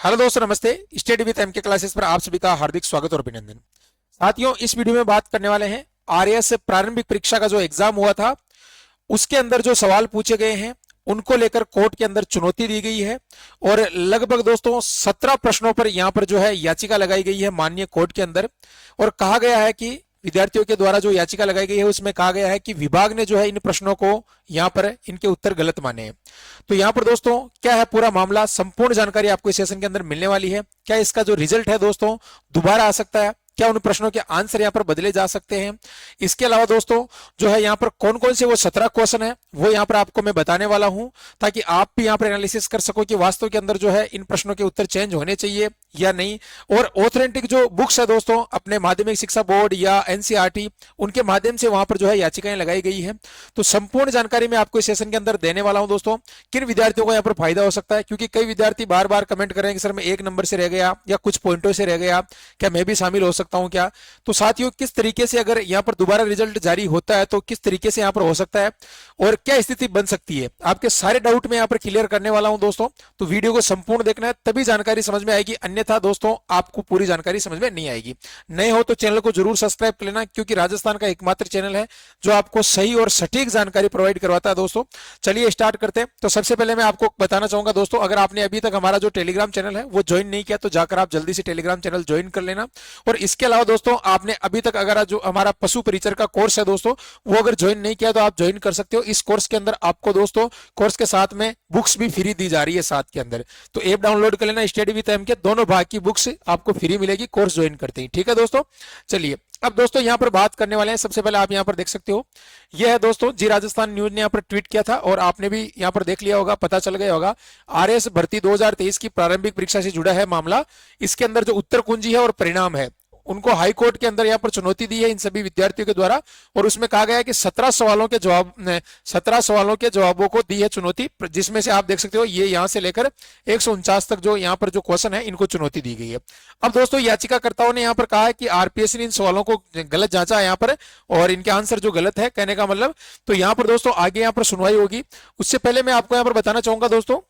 Hello दोस्तों, नमस्ते। Study with MK classes पर आप सभी का हार्दिक स्वागत और अभिनंदन। साथियों, इस वीडियो में बात करने वाले हैं आरएएस प्रारंभिक परीक्षा का जो एग्जाम हुआ था उसके अंदर जो सवाल पूछे गए हैं उनको लेकर कोर्ट के अंदर चुनौती दी गई है। और लगभग दोस्तों 17 प्रश्नों पर यहां पर जो है याचिका लगाई गई है माननीय कोर्ट के अंदर। और कहा गया है कि विद्यार्थियों के द्वारा जो याचिका लगाई गई है उसमें कहा गया है कि विभाग ने जो है इन प्रश्नों को यहां पर इनके उत्तर गलत माने हैं। तो यहां पर दोस्तों क्या है पूरा मामला, संपूर्ण जानकारी आपको इस सेशन के अंदर मिलने वाली है। क्या इसका जो रिजल्ट है दोस्तों दोबारा आ सकता है, क्या उन प्रश्नों के आंसर यहां पर बदले जा सकते हैं। इसके अलावा दोस्तों जो है यहां पर कौन कौन से वो 17 क्वेश्चन है वो यहां पर आपको मैं बताने वाला हूं, ताकि आप भी यहां पर एनालिसिस कर सको कि वास्तव के अंदर जो है इन प्रश्नों के उत्तर चेंज होने चाहिए या नहीं। और ऑथेंटिक जो बुक्स है दोस्तों अपने माध्यमिक शिक्षा बोर्ड या एनसीईआरटी उनके माध्यम से वहां पर जो है याचिकाएं लगाई गई है। तो संपूर्ण जानकारी मैं आपको इस सेशन के अंदर देने वाला हूं दोस्तों। किन विद्यार्थियों को यहाँ पर फायदा हो सकता है, क्योंकि कई विद्यार्थी बार बार कमेंट कर रहे हैं कि सर मैं 1 नंबर से रह गया या कुछ पॉइंटों से रह गया, क्या मैं भी शामिल हो सकता हूं क्या। तो साथियों किस तरीके से अगर यहाँ पर दोबारा रिजल्ट जारी होता है तो किस तरीके से यहाँ पर हो सकता है और क्या स्थिति बन सकती है, आपके सारे डाउट मैं यहाँ पर क्लियर करने वाला हूं दोस्तों। तो वीडियो को संपूर्ण देखना है तभी जानकारी समझ में आएगी, अन्यथा दोस्तों आपको पूरी जानकारी समझ में नहीं आएगी। नए हो तो चैनल को जरूर सब्सक्राइब कर लेना, क्योंकि राजस्थान का एकमात्र चैनल है जो आपको सही और सटीक जानकारी प्रोवाइड करवाता है दोस्तों। चलिए स्टार्ट करते हैं। तो सबसे पहले मैं आपको बताना चाहूंगा दोस्तों, अगर आपने अभी तक हमारा जो टेलीग्राम चैनल है वो ज्वाइन नहीं किया तो जाकर आप जल्दी से टेलीग्राम चैनल ज्वाइन कर लेना। और इसके अलावा दोस्तों आपने अभी तक अगर जो हमारा पशु परिचर का कोर्स है दोस्तों वो अगर ज्वाइन नहीं किया तो आप ज्वाइन कर सकते हो। इस कोर्स के अंदर आपको दोस्तों कोर्स के साथ में बुक्स भी फ्री दी जा रही है साथ के अंदर। तो ऐप डाउनलोड कर लेना, स्टडी विद एम के दोनों भाग की बुक्स आपको फ्री मिलेगी कोर्स ज्वाइन करते ही। ठीक है दोस्तों, चलिए अब दोस्तों यहां पर बात करने वाले हैं। सबसे पहले आप यहां पर देख सकते हो, यह है दोस्तों जी राजस्थान न्यूज ने यहां पर ट्वीट किया था और आपने भी यहां पर देख लिया होगा, पता चल गया होगा। आरएएस भर्ती 2023 की प्रारंभिक परीक्षा से जुड़ा है मामला। इसके अंदर जो उत्तर कुंजी है और परिणाम है उनको हाई कोर्ट के अंदर यहां पर चुनौती दी है इन सभी विद्यार्थियों के द्वारा। और उसमें कहा गया है कि 17 सवालों के जवाबों को दी है चुनौती, जिसमें से आप देख सकते हो ये यहां से लेकर 149 तक जो यहां पर जो क्वेश्चन है इनको चुनौती दी गई है। अब दोस्तों याचिकाकर्ताओं ने यहां पर कहा है कि आरपीएससी ने इन सवालों को गलत जांचा है यहां पर, और इनके आंसर जो गलत है कहने का मतलब। तो यहां पर दोस्तों आगे यहां पर सुनवाई होगी। उससे पहले मैं आपको यहां पर बताना चाहूंगा दोस्तों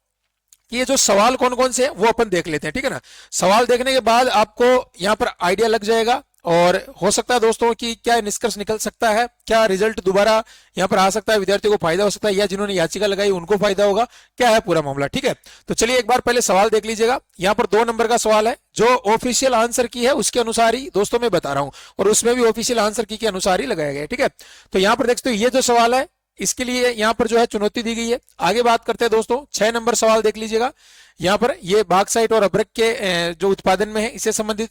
कि ये जो सवाल कौन कौन से हैं वो अपन देख लेते हैं। ठीक है ना, सवाल देखने के बाद आपको यहाँ पर आइडिया लग जाएगा और हो सकता है दोस्तों कि क्या निष्कर्ष निकल सकता है, क्या रिजल्ट दोबारा यहाँ पर आ सकता है, विद्यार्थियों को फायदा हो सकता है या जिन्होंने याचिका लगाई उनको फायदा होगा, क्या है पूरा मामला। ठीक है, तो चलिए एक बार पहले सवाल देख लीजिएगा। यहाँ पर 2 नंबर का सवाल है, जो ऑफिशियल आंसर की है उसके अनुसार ही दोस्तों मैं बता रहा हूं, और उसमें भी ऑफिशियल आंसर की के अनुसार ही लगाया गया। ठीक है, तो यहाँ पर देखते हो ये जो सवाल है इसके लिए यहां पर जो है चुनौती दी गई है। आगे बात करते हैं दोस्तों, 6 नंबर सवाल देख लीजिएगा। यहां पर ये बाक्साइट और अभ्रक के जो उत्पादन में है इससे संबंधित।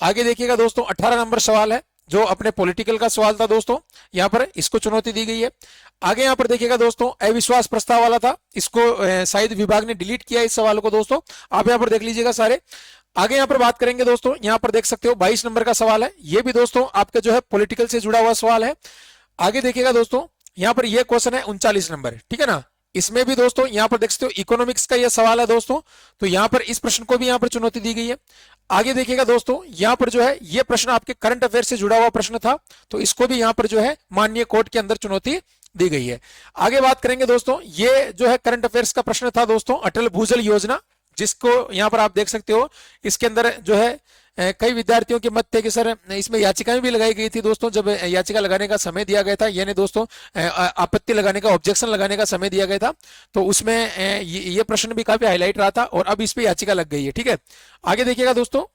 आगे देखिएगा दोस्तों 18 नंबर सवाल है जो अपने पॉलिटिकल का सवाल था दोस्तों, यहां पर इसको चुनौती दी गई है। आगे यहां पर देखिएगा दोस्तों अविश्वास प्रस्ताव वाला था, इसको शायद विभाग ने डिलीट किया इस सवाल को दोस्तों, आप यहां पर देख लीजिएगा सारे। आगे यहां पर बात करेंगे दोस्तों, यहां पर देख सकते हो 22 नंबर का सवाल है, ये भी दोस्तों आपके जो है पॉलिटिकल से जुड़ा हुआ सवाल है। आगे देखिएगा दोस्तों यहां पर यह क्वेश्चन है 39 नंबर। ठीक है ना, इसमें भी दोस्तों यहां पर देख सकते हो इकोनॉमिक्स का यह सवाल है दोस्तों, तो यहां पर इस प्रश्न को भी यहां पर चुनौती दी गई है। आगे देखिएगा दोस्तों यहां पर जो है यह प्रश्न आपके करंट अफेयर से जुड़ा हुआ प्रश्न था, तो इसको भी यहां पर जो है माननीय कोर्ट के अंदर चुनौती दी गई है। आगे बात करेंगे दोस्तों, ये जो है करंट अफेयर्स का प्रश्न था दोस्तों अटल भूजल योजना, जिसको यहां पर आप देख सकते हो। इसके अंदर जो है कई विद्यार्थियों के मत थे कि सर इसमें याचिकाएं भी लगाई गई थी दोस्तों, जब याचिका लगाने का समय दिया गया था, यानी दोस्तों आपत्ति लगाने का, ऑब्जेक्शन लगाने का समय दिया गया था, तो उसमें ये प्रश्न भी काफी हाईलाइट रहा था और अब इस पे याचिका लग गई है। ठीक है, आगे देखिएगा दोस्तों,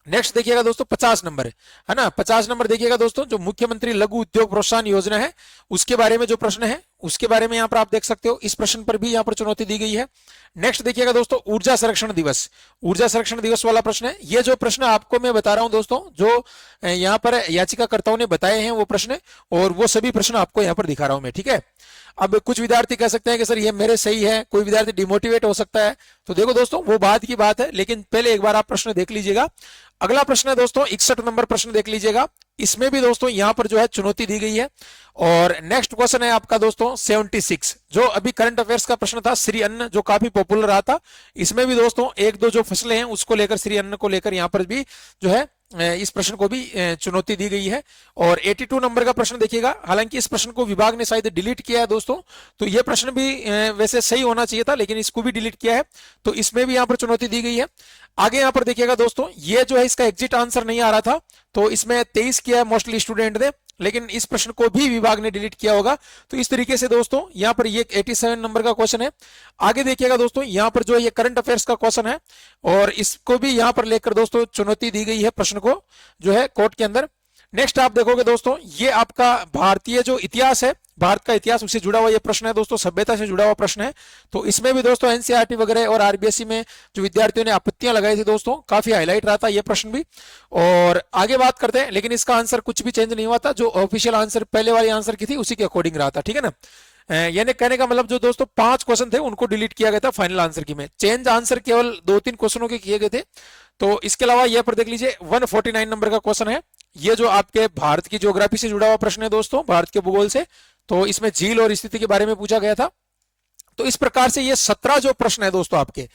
नेक्स्ट देखिएगा दोस्तों 50 नंबर है ना, 50 नंबर देखिएगा दोस्तों, जो मुख्यमंत्री लघु उद्योग प्रोत्साहन योजना है उसके बारे में जो प्रश्न है उसके बारे में यहां पर आप देख सकते हो, इस प्रश्न पर भी यहां पर चुनौती दी गई है। नेक्स्ट देखिएगा दोस्तों ऊर्जा संरक्षण दिवस, ऊर्जा संरक्षण दिवस वाला प्रश्न है। ये जो प्रश्न आपको मैं बता रहा हूं दोस्तों, जो यहां पर याचिकाकर्ताओं ने बताए हैं वो प्रश्न, और वो सभी प्रश्न आपको यहां पर दिखा रहा हूं मैं। ठीक है, अब कुछ विद्यार्थी कह सकते हैं कि सर ये मेरे सही है, कोई विद्यार्थी डिमोटिवेट हो सकता है, तो देखो दोस्तों वो बात की बात है, लेकिन पहले एक बार आप प्रश्न देख लीजिएगा। अगला प्रश्न है दोस्तों 61 नंबर प्रश्न देख लीजिएगा, इसमें भी दोस्तों यहां पर जो है चुनौती दी गई है। और नेक्स्ट क्वेश्चन है आपका दोस्तों 76, जो अभी करंट अफेयर्स का प्रश्न था, श्री अन्न, जो काफी पॉपुलर रहा था। इसमें भी दोस्तों 1-2 जो फसलें हैं उसको लेकर, श्री अन्न को लेकर यहां पर भी जो है इस प्रश्न को भी चुनौती दी गई है। और 82 नंबर का प्रश्न देखिएगा, हालांकि इस प्रश्न को विभाग ने शायद डिलीट किया है दोस्तों, तो ये प्रश्न भी वैसे सही होना चाहिए था, लेकिन इसको भी डिलीट किया है, तो इसमें भी यहाँ पर चुनौती दी गई है। आगे यहाँ पर देखिएगा दोस्तों, ये जो है इसका एग्जिट आंसर नहीं आ रहा था, तो इसमें 23 किया है मोस्टली स्टूडेंट ने, लेकिन इस प्रश्न को भी विभाग ने डिलीट किया होगा। तो इस तरीके से दोस्तों यहाँ पर ये 87 नंबर का क्वेश्चन है। आगे देखिएगा दोस्तों, यहाँ पर जो ये करंट अफेयर्स का क्वेश्चन है, और इसको भी यहाँ पर लेकर दोस्तों चुनौती दी गई है प्रश्न को, जो है कोर्ट के अंदर। नेक्स्ट आप देखोगे दोस्तों, ये आपका भारतीय जो इतिहास है, भारत का इतिहास, उससे जुड़ा हुआ ये प्रश्न है दोस्तों, सभ्यता से जुड़ा हुआ प्रश्न है। तो इसमें भी दोस्तों एनसीईआरटी वगैरह और आरबीएसई में जो विद्यार्थियों ने आपत्तियां लगाई थी दोस्तों, काफी हाईलाइट रहा था ये प्रश्न भी। और आगे बात करते हैं, लेकिन इसका आंसर कुछ भी चेंज नहीं हुआ था, जो ऑफिशियल आंसर पहले वाली आंसर की थी उसी के अकॉर्डिंग रहा था, ठीक है ना। यानी कहने का मतलब जो दोस्तों 5 क्वेश्चन थे उनको डिलीट किया गया था फाइनल आंसर की में, चेंज आंसर केवल 2-3 क्वेश्चनों के किए गए थे। तो इसके अलावा यह पर देख लीजिए 149 नंबर का क्वेश्चन है, ये जो आपके भारत की ज्योग्राफी से जुड़ा हुआ प्रश्न है दोस्तों, भारत के भूगोल से। तो इसमें झील और स्थिति के बारे में पूछा गया था। तो इस प्रकार से ये 17 जो प्रश्न है दोस्तों आपके,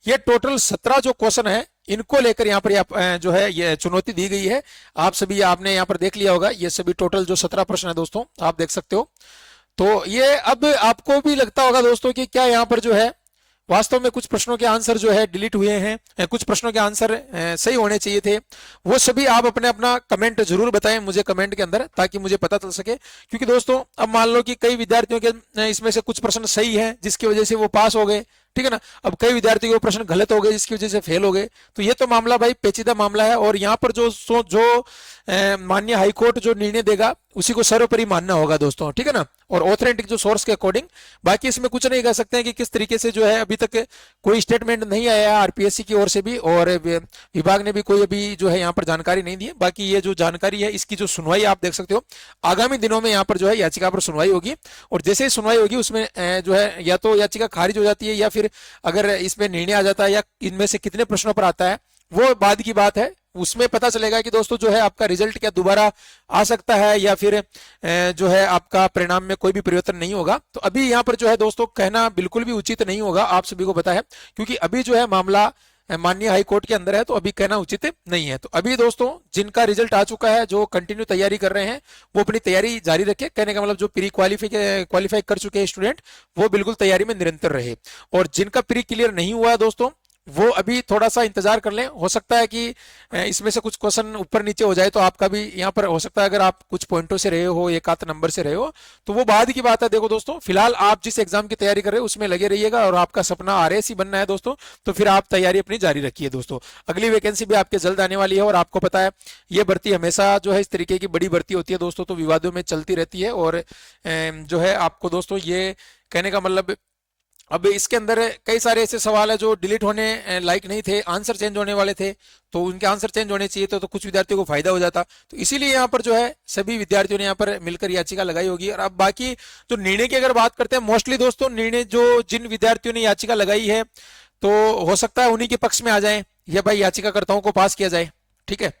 ये टोटल 17 जो क्वेश्चन है, इनको लेकर यहाँ पर जो है ये चुनौती दी गई है। आप सभी आपने यहाँ पर देख लिया होगा, ये सभी टोटल जो 17 प्रश्न है दोस्तों, आप देख सकते हो। तो ये अब आपको भी लगता होगा दोस्तों कि क्या यहाँ पर जो है वास्तव में कुछ प्रश्नों के आंसर जो है डिलीट हुए हैं, कुछ प्रश्नों के आंसर सही होने चाहिए थे। वो सभी आप अपना कमेंट जरूर बताएं मुझे कमेंट के अंदर, ताकि मुझे पता चल सके। क्योंकि दोस्तों अब मान लो कि कई विद्यार्थियों के इसमें से कुछ प्रश्न सही हैं जिसकी वजह से वो पास हो गए, ठीक है ना। अब कई विद्यार्थियों के प्रश्न गलत हो गए जिसकी वजह से फेल हो गए। तो ये तो मामला भाई पेचीदा मामला है, और यहाँ पर जो माननीय हाईकोर्ट जो निर्णय देगा उसी को सर्वोपरि मानना होगा दोस्तों, ठीक है ना, और ऑथेंटिक जो सोर्स के अकॉर्डिंग। बाकी इसमें कुछ नहीं कह सकते हैं कि किस तरीके से जो है, अभी तक कोई स्टेटमेंट नहीं आया आरपीएससी की ओर से भी, और विभाग ने भी कोई अभी जो है यहाँ पर जानकारी नहीं दी है। बाकी ये जो जानकारी है इसकी जो सुनवाई आप देख सकते हो, आगामी दिनों में यहाँ पर जो है याचिका पर सुनवाई होगी, और जैसे ही सुनवाई होगी उसमें जो है या तो याचिका खारिज हो जाती है, या फिर अगर इसमें निर्णय आ जाता है या इनमें से कितने प्रश्नों पर आता है वो बाद की बात है। उसमें पता चलेगा कि दोस्तों जो है आपका रिजल्ट क्या दोबारा आ सकता है, या फिर जो है आपका परिणाम में कोई भी परिवर्तन नहीं होगा। तो अभी यहाँ पर जो है दोस्तों कहना बिल्कुल भी उचित नहीं होगा, आप सभी को पता है, क्योंकि अभी जो है मामला माननीय हाईकोर्ट के अंदर है, तो अभी कहना उचित नहीं है। तो अभी दोस्तों जिनका रिजल्ट आ चुका है, जो कंटिन्यू तैयारी कर रहे हैं, वो अपनी तैयारी जारी रखे। कहने का मतलब जो प्री क्वालिफाई कर चुके हैं स्टूडेंट, वो बिल्कुल तैयारी में निरंतर रहे। और जिनका प्री क्लियर नहीं हुआ है दोस्तों, वो अभी थोड़ा सा इंतजार कर लें। हो सकता है कि इसमें से कुछ क्वेश्चन ऊपर नीचे हो जाए, तो आपका भी यहाँ पर हो सकता है, अगर आप कुछ पॉइंटों से रहे हो, एक आध नंबर से रहे हो, तो वो बाद की बात है। देखो दोस्तों, फिलहाल आप जिस एग्जाम की तैयारी कर रहे हो उसमें लगे रहिएगा, और आपका सपना आरएससी बनना है दोस्तों, तो फिर आप तैयारी अपनी जारी रखिए दोस्तों। अगली वैकेंसी भी आपके जल्द आने वाली है, और आपको पता है ये भर्ती हमेशा जो है इस तरीके की बड़ी भर्ती होती है दोस्तों, तो विवादों में चलती रहती है। और जो है आपको दोस्तों ये कहने का मतलब, अब इसके अंदर कई सारे ऐसे सवाल है जो डिलीट होने लायक नहीं थे, आंसर चेंज होने वाले थे, तो उनके आंसर चेंज होने चाहिए तो कुछ विद्यार्थियों को फायदा हो जाता। तो इसीलिए यहाँ पर जो है सभी विद्यार्थियों ने यहाँ पर मिलकर याचिका लगाई होगी। और अब बाकी जो निर्णय की अगर बात करते हैं, मोस्टली दोस्तों निर्णय जो जिन विद्यार्थियों ने याचिका लगाई है, तो हो सकता है उन्हीं के पक्ष में आ जाए, या भाई याचिकाकर्ताओं को पास किया जाए, ठीक है,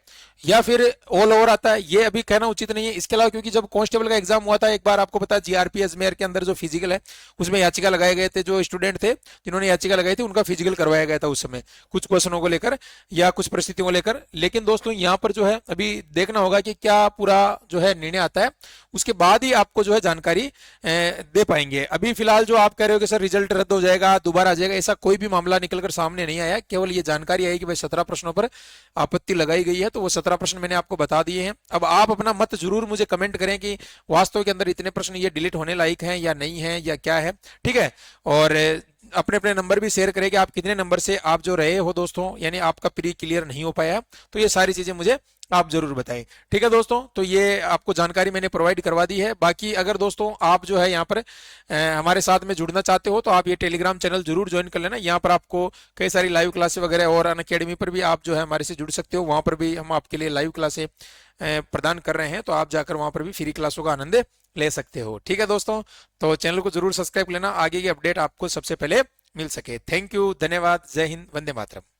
या फिर ऑल ओवर आता है, ये अभी कहना उचित नहीं है। इसके अलावा क्योंकि जब कांस्टेबल का एग्जाम हुआ था एक बार, आपको पता है जीआरपी अजमेर के अंदर जो फिजिकल है उसमें याचिका लगाए गए थे, जो स्टूडेंट थे जिन्होंने याचिका लगाई थी उनका फिजिकल करवाया गया था उस समय, कुछ क्वेश्चनों को लेकर या कुछ परिस्थितियों को लेकर। लेकिन दोस्तों यहाँ पर जो है अभी देखना होगा कि क्या पूरा जो है निर्णय आता है, उसके बाद ही आपको जो है जानकारी दे पाएंगे। अभी फिलहाल जो आप कह रहे हो कि सर रिजल्ट रद्द हो जाएगा, दोबारा आ जाएगा, ऐसा कोई भी मामला निकलकर सामने नहीं आया। केवल ये जानकारी आई कि भाई 17 प्रश्नों पर आपत्ति लगाई गई है, तो वो 17 प्रश्न मैंने आपको बता दिए हैं। अब आप अपना मत जरूर मुझे कमेंट करें कि वास्तव के अंदर इतने प्रश्न ये डिलीट होने लायक हैं या नहीं है, या क्या है, ठीक है। और अपने अपने नंबर भी शेयर करें कि आप कितने नंबर से आप जो रहे हो दोस्तों, यानी आपका प्री क्लियर नहीं हो पाया, तो ये सारी चीजें मुझे आप जरूर बताएं, ठीक है दोस्तों। तो ये आपको जानकारी मैंने प्रोवाइड करवा दी है। बाकी अगर दोस्तों आप जो है यहाँ पर हमारे साथ में जुड़ना चाहते हो, तो आप ये टेलीग्राम चैनल जरूर ज्वाइन कर लेना। यहाँ पर आपको कई सारी लाइव क्लासेस वगैरह, और अनअकैडमी पर भी आप जो है हमारे से जुड़ सकते हो, वहां पर भी हम आपके लिए लाइव क्लासेस प्रदान कर रहे हैं, तो आप जाकर वहां पर भी फ्री क्लासों का आनंद ले सकते हो, ठीक है दोस्तों। तो चैनल को जरूर सब्सक्राइब लेना, आगे की अपडेट आपको सबसे पहले मिल सके। थैंक यू, धन्यवाद, जय हिंद, वंदे मातरम।